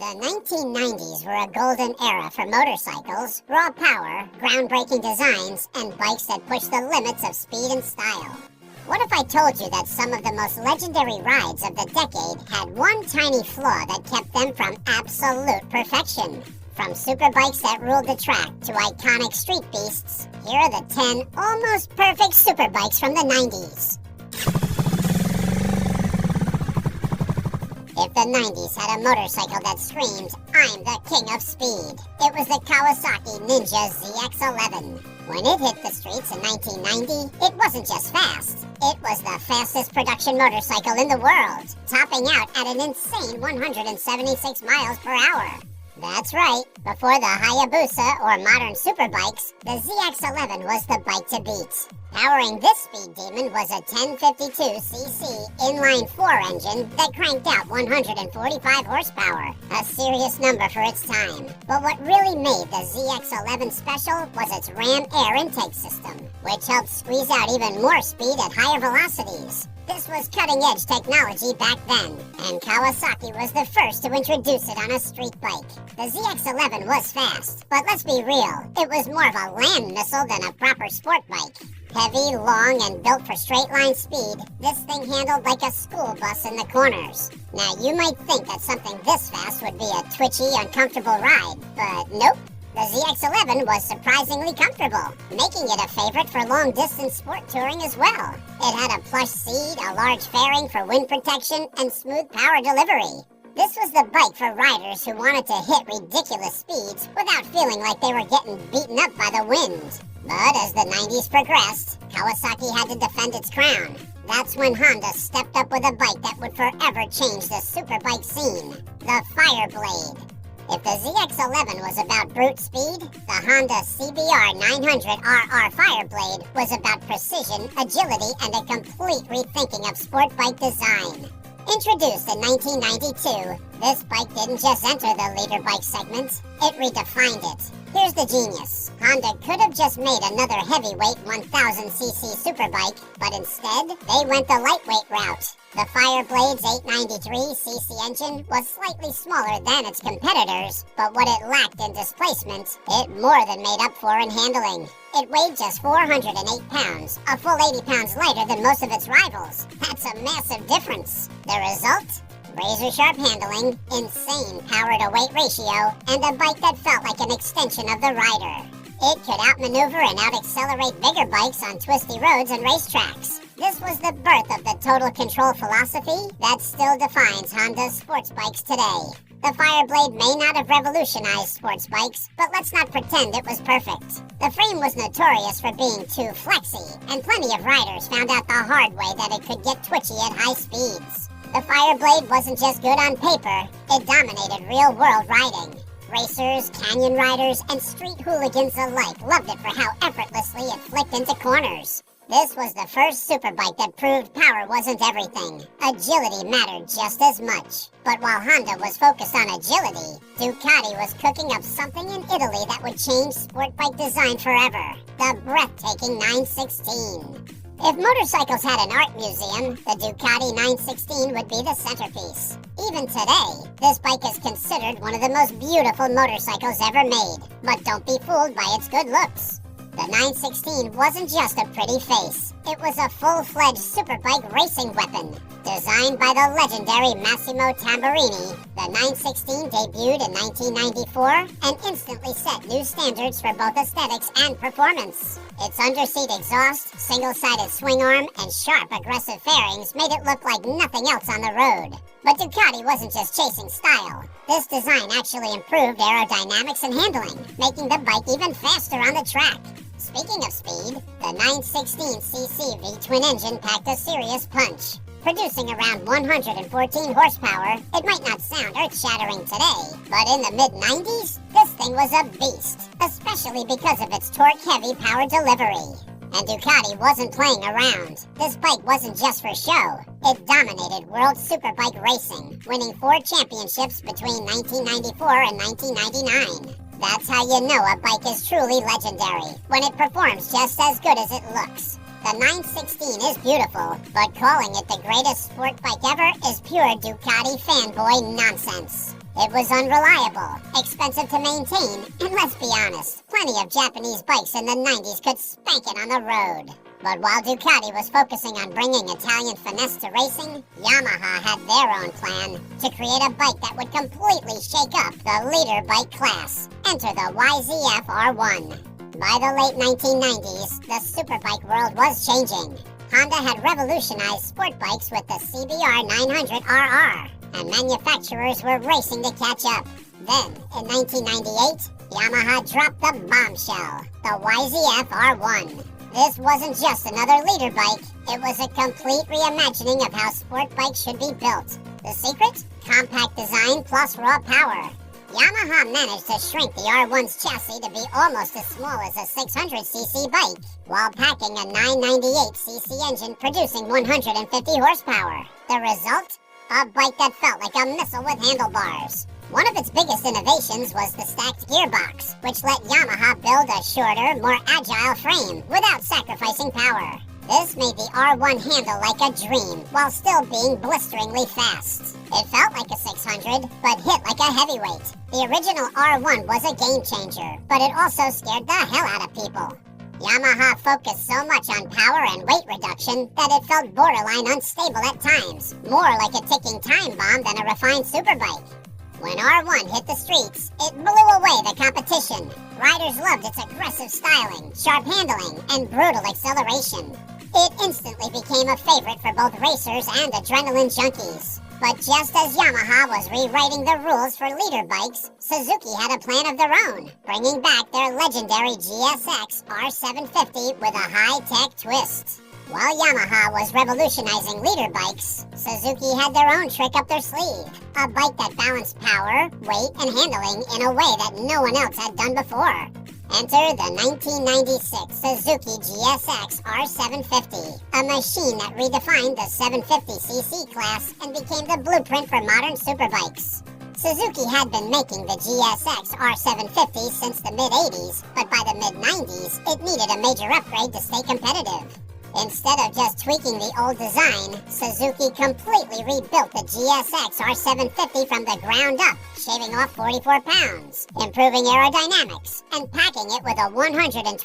The 1990s were a golden era for motorcycles, raw power, groundbreaking designs, and bikes that pushed the limits of speed and style. What if I told you that some of the most legendary rides of the decade had one tiny flaw that kept them from absolute perfection? From superbikes that ruled the track to iconic street beasts, here are the 10 almost perfect superbikes from the 90s. If the 90s had a motorcycle that screamed, "I'm the king of speed," it was the Kawasaki Ninja ZX-11. When it hit the streets in 1990, it wasn't just fast. It was the fastest production motorcycle in the world, topping out at an insane 176 miles per hour. That's right, before the Hayabusa or modern superbikes, the ZX-11 was the bike to beat. Powering this speed demon was a 1052cc inline-4 engine that cranked out 145 horsepower, a serious number for its time. But what really made the ZX-11 special was its ram air intake system, which helped squeeze out even more speed at higher velocities. This was cutting-edge technology back then, and Kawasaki was the first to introduce it on a street bike. The ZX-11 was fast, but let's be real, it was more of a land missile than a proper sport bike. Heavy, long, and built for straight-line speed, this thing handled like a school bus in the corners. Now, you might think that something this fast would be a twitchy, uncomfortable ride, but nope. The ZX-11 was surprisingly comfortable, making it a favorite for long-distance sport touring as well. It had a plush seat, a large fairing for wind protection, and smooth power delivery. This was the bike for riders who wanted to hit ridiculous speeds without feeling like they were getting beaten up by the wind. But as the 90s progressed, Kawasaki had to defend its crown. That's when Honda stepped up with a bike that would forever change the superbike scene, the Fireblade. If the ZX-11 was about brute speed, the Honda CBR 900RR Fireblade was about precision, agility, and a complete rethinking of sport bike design. Introduced in 1992, this bike didn't just enter the leader bike segment, it redefined it. Here's the genius. Honda could have just made another heavyweight 1000cc superbike, but instead, they went the lightweight route. The Fireblade's 893cc engine was slightly smaller than its competitors, but what it lacked in displacement, it more than made up for in handling. It weighed just 408 pounds, a full 80 pounds lighter than most of its rivals. That's a massive difference. The result? Razor-sharp handling, insane power-to-weight ratio, and a bike that felt like an extension of the rider. It could outmaneuver and out-accelerate bigger bikes on twisty roads and racetracks. This was the birth of the total control philosophy that still defines Honda's sports bikes today. The Fireblade may not have revolutionized sports bikes, but let's not pretend it was perfect. The frame was notorious for being too flexy, and plenty of riders found out the hard way that it could get twitchy at high speeds. The Fireblade wasn't just good on paper, it dominated real-world riding. Racers, canyon riders, and street hooligans alike loved it for how effortlessly it flicked into corners. This was the first superbike that proved power wasn't everything. Agility mattered just as much. But while Honda was focused on agility, Ducati was cooking up something in Italy that would change sport bike design forever. The breathtaking 916. If motorcycles had an art museum, the Ducati 916 would be the centerpiece. Even today, this bike is considered one of the most beautiful motorcycles ever made. But don't be fooled by its good looks. The 916 wasn't just a pretty face. It was a full-fledged superbike racing weapon. Designed by the legendary Massimo Tamburini, the 916 debuted in 1994 and instantly set new standards for both aesthetics and performance. Its underseat exhaust, single-sided swing arm, and sharp, aggressive fairings made it look like nothing else on the road. But Ducati wasn't just chasing style. This design actually improved aerodynamics and handling, making the bike even faster on the track. Speaking of speed, the 916cc V-twin engine packed a serious punch. Producing around 114 horsepower, it might not sound earth-shattering today, but in the mid-90s, this thing was a beast, especially because of its torque-heavy power delivery. And Ducati wasn't playing around. This bike wasn't just for show. It dominated world superbike racing, winning 4 championships between 1994 and 1999. That's how you know a bike is truly legendary, when it performs just as good as it looks. The 916 is beautiful, but calling it the greatest sport bike ever is pure Ducati fanboy nonsense. It was unreliable, expensive to maintain, and let's be honest, plenty of Japanese bikes in the 90s could spank it on the road. But while Ducati was focusing on bringing Italian finesse to racing, Yamaha had their own plan to create a bike that would completely shake up the leader bike class. Enter the YZF R1. By the late 1990s, the superbike world was changing. Honda had revolutionized sport bikes with the CBR 900RR, and manufacturers were racing to catch up. Then, in 1998, Yamaha dropped the bombshell, the YZF R1. This wasn't just another leader bike, it was a complete reimagining of how sport bikes should be built. The secret? Compact design plus raw power. Yamaha managed to shrink the R1's chassis to be almost as small as a 600cc bike, while packing a 998cc engine producing 150 horsepower. The result? A bike that felt like a missile with handlebars. One of its biggest innovations was the stacked gearbox, which let Yamaha build a shorter, more agile frame without sacrificing power. This made the R1 handle like a dream, while still being blisteringly fast. It felt like a 600, but hit like a heavyweight. The original R1 was a game changer, but it also scared the hell out of people. Yamaha focused so much on power and weight reduction that it felt borderline unstable at times, more like a ticking time bomb than a refined superbike. When R1 hit the streets, it blew away the competition. Riders loved its aggressive styling, sharp handling, and brutal acceleration. It instantly became a favorite for both racers and adrenaline junkies. But just as Yamaha was rewriting the rules for leader bikes, Suzuki had a plan of their own, bringing back their legendary GSX R750 with a high-tech twist. While Yamaha was revolutionizing leader bikes, Suzuki had their own trick up their sleeve. A bike that balanced power, weight, and handling in a way that no one else had done before. Enter the 1996 Suzuki GSX R750, a machine that redefined the 750cc class and became the blueprint for modern superbikes. Suzuki had been making the GSX R750 since the mid-80s, but by the mid-90s, it needed a major upgrade to stay competitive. Instead of just tweaking the old design, Suzuki completely rebuilt the GSX R750 from the ground up, shaving off 44 pounds, improving aerodynamics, and packing it with a 128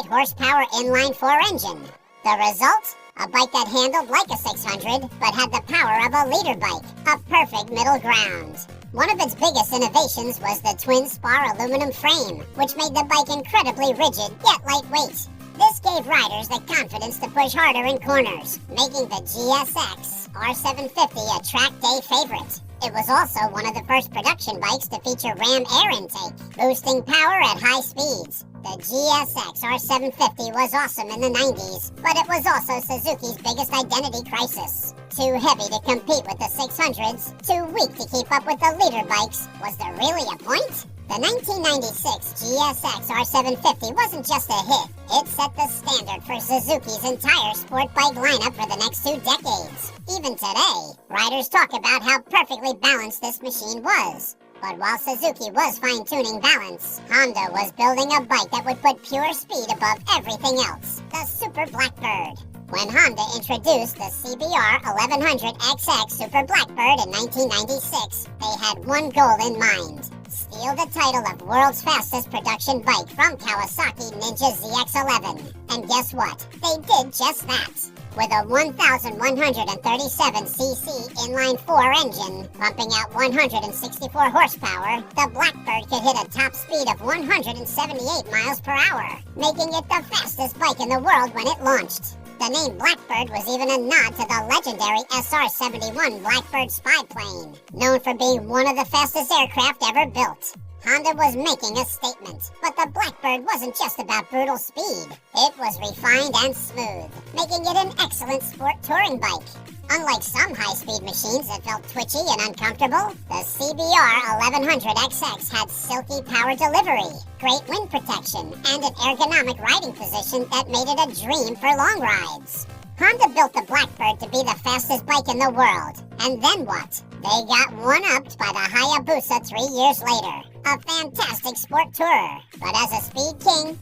horsepower inline-4 engine. The result? A bike that handled like a 600, but had the power of a leader bike, a perfect middle ground. One of its biggest innovations was the twin spar aluminum frame, which made the bike incredibly rigid yet lightweight. This gave riders the confidence to push harder in corners, making the GSX R750 a track day favorite. It was also one of the first production bikes to feature ram air intake, boosting power at high speeds. The GSX R750 was awesome in the 90s, but it was also Suzuki's biggest identity crisis. Too heavy to compete with the 600s, too weak to keep up with the leader bikes. Was there really a point? The 1996 GSX R750 wasn't just a hit, it set the standard for Suzuki's entire sport bike lineup for the next 2 decades. Even today, riders talk about how perfectly balanced this machine was. But while Suzuki was fine-tuning balance, Honda was building a bike that would put pure speed above everything else, the Super Blackbird. When Honda introduced the CBR 1100XX Super Blackbird in 1996, they had one goal in mind: steal the title of world's fastest production bike from Kawasaki Ninja ZX11. And guess what? They did just that. With a 1,137cc inline-4 engine, pumping out 164 horsepower, the Blackbird could hit a top speed of 178 miles per hour, making it the fastest bike in the world when it launched. The name Blackbird was even a nod to the legendary SR-71 Blackbird spy plane, known for being one of the fastest aircraft ever built. Honda was making a statement, but the Blackbird wasn't just about brutal speed. It was refined and smooth, making it an excellent sport touring bike. Unlike some high-speed machines that felt twitchy and uncomfortable, the CBR 1100XX had silky power delivery, great wind protection, and an ergonomic riding position that made it a dream for long rides. Honda built the Blackbird to be the fastest bike in the world. And then what? They got one-upped by the Hayabusa 3 years later. A fantastic sport tourer. But as a speed king,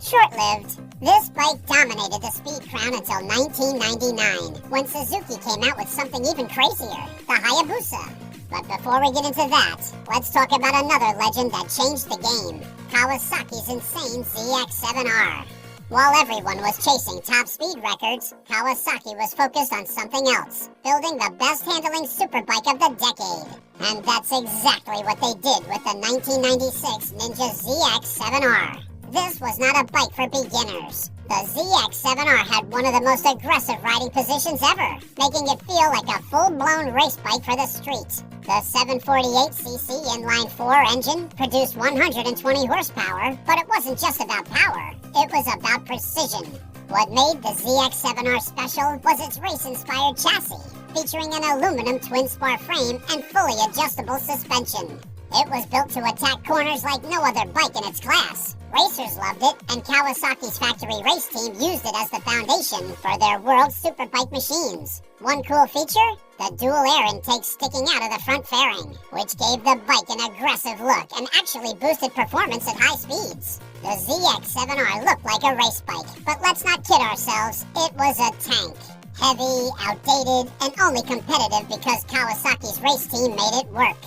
short-lived. This bike dominated the speed crown until 1999, when Suzuki came out with something even crazier, the Hayabusa. But before we get into that, let's talk about another legend that changed the game, Kawasaki's insane ZX7R. While everyone was chasing top speed records, Kawasaki was focused on something else, building the best-handling superbike of the decade. And that's exactly what they did with the 1996 Ninja ZX7R. This was not a bike for beginners. The ZX7R had one of the most aggressive riding positions ever, making it feel like a full-blown race bike for the street. The 748cc inline-4 engine produced 120 horsepower, but it wasn't just about power. It was about precision. What made the ZX7R special was its race-inspired chassis, featuring an aluminum twin-spar frame and fully adjustable suspension. It was built to attack corners like no other bike in its class. Racers loved it, and Kawasaki's factory race team used it as the foundation for their world superbike machines. One cool feature? The dual air intake sticking out of the front fairing, which gave the bike an aggressive look and actually boosted performance at high speeds. The ZX7R looked like a race bike, but let's not kid ourselves, it was a tank. Heavy, outdated, and only competitive because Kawasaki's race team made it work.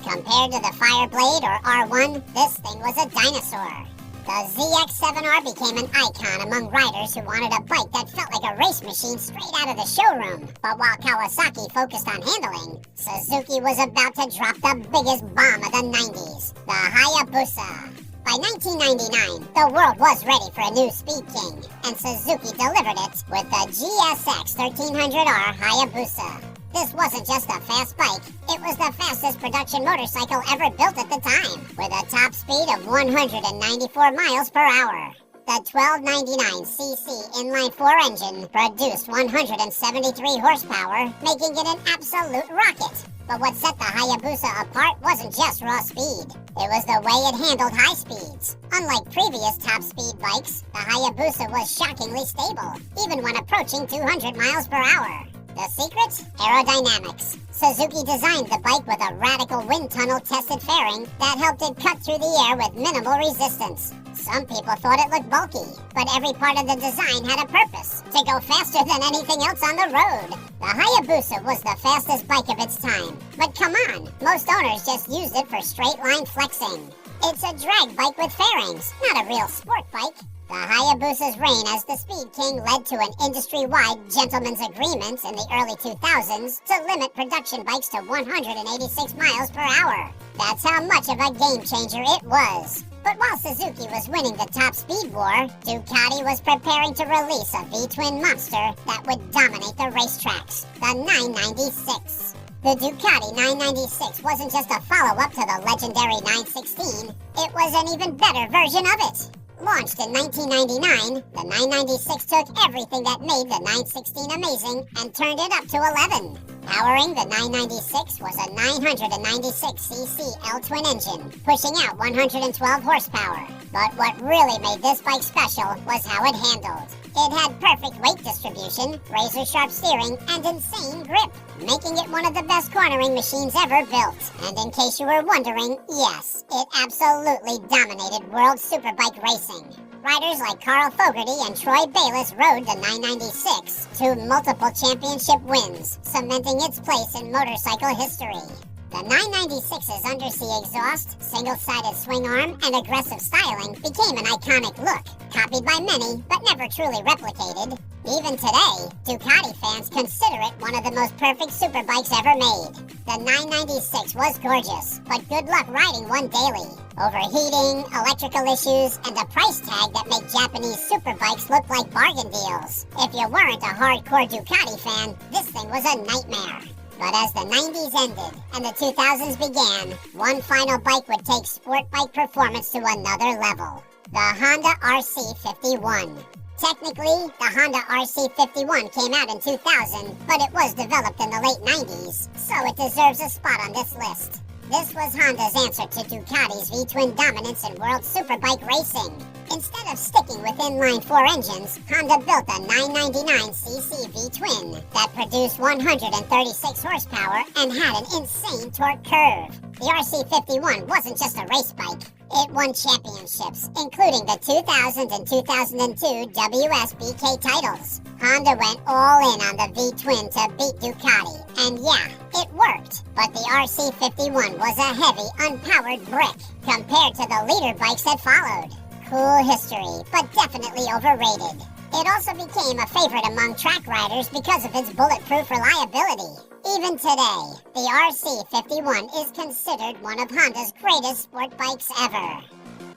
Compared to the Fireblade or R1, this thing was a dinosaur. The ZX7R became an icon among riders who wanted a bike that felt like a race machine straight out of the showroom. But while Kawasaki focused on handling, Suzuki was about to drop the biggest bomb of the 90s, the Hayabusa. By 1999, the world was ready for a new speed king, and Suzuki delivered it with the GSX 1300R Hayabusa. This wasn't just a fast bike, it was the fastest production motorcycle ever built at the time, with a top speed of 194 miles per hour. The 1299cc inline-4 engine produced 173 horsepower, making it an absolute rocket. But what set the Hayabusa apart wasn't just raw speed. It was the way it handled high speeds. Unlike previous top-speed bikes, the Hayabusa was shockingly stable, even when approaching 200 miles per hour. The secret? Aerodynamics. Suzuki designed the bike with a radical wind tunnel tested fairing that helped it cut through the air with minimal resistance. Some people thought it looked bulky, but every part of the design had a purpose, to go faster than anything else on the road. The Hayabusa was the fastest bike of its time, but come on, most owners just used it for straight line flexing. It's a drag bike with fairings, not a real sport bike. The Hayabusa's reign as the Speed King led to an industry-wide gentleman's agreement in the early 2000s to limit production bikes to 186 miles per hour. That's how much of a game-changer it was. But while Suzuki was winning the top speed war, Ducati was preparing to release a V-twin monster that would dominate the racetracks, the 996. The Ducati 996 wasn't just a follow-up to the legendary 916, it was an even better version of it. Launched in 1999, the 996 took everything that made the 916 amazing and turned it up to 11. Powering the 996 was a 996cc L-twin engine, pushing out 112 horsepower. But what really made this bike special was how it handled. It had perfect weight distribution, razor-sharp steering, and insane grip, making it one of the best cornering machines ever built. And in case you were wondering, yes, it absolutely dominated world superbike racing. Riders like Carl Fogarty and Troy Bayliss rode the 996 to multiple championship wins, cementing its place in motorcycle history. The 996's undersea exhaust, single-sided swing arm, and aggressive styling became an iconic look, copied by many, but never truly replicated. Even today, Ducati fans consider it one of the most perfect superbikes ever made. The 996 was gorgeous, but good luck riding one daily. Overheating, electrical issues, and a price tag that make Japanese superbikes look like bargain deals. If you weren't a hardcore Ducati fan, this thing was a nightmare. But as the 90s ended and the 2000s began, one final bike would take sport bike performance to another level. The Honda RC51. Technically, the Honda RC51 came out in 2000, but it was developed in the late 90s, so it deserves a spot on this list. This was Honda's answer to Ducati's V-twin dominance in world superbike racing. Instead of sticking with inline-4 engines, Honda built a 999cc V-twin that produced 136 horsepower and had an insane torque curve. The RC51 wasn't just a race bike. It won championships, including the 2000 and 2002 WSBK titles. Honda went all in on the V-twin to beat Ducati, and yeah, it worked. But the RC51 was a heavy, unpowered brick compared to the leader bikes that followed. Cool history, but definitely overrated. It also became a favorite among track riders because of its bulletproof reliability. Even today, the RC51 is considered one of Honda's greatest sport bikes ever.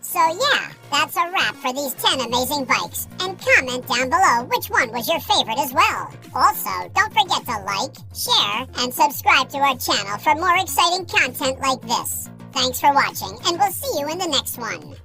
So yeah, that's a wrap for these 10 amazing bikes. And comment down below which one was your favorite as well. Also, don't forget to like, share, and subscribe to our channel for more exciting content like this. Thanks for watching, and we'll see you in the next one.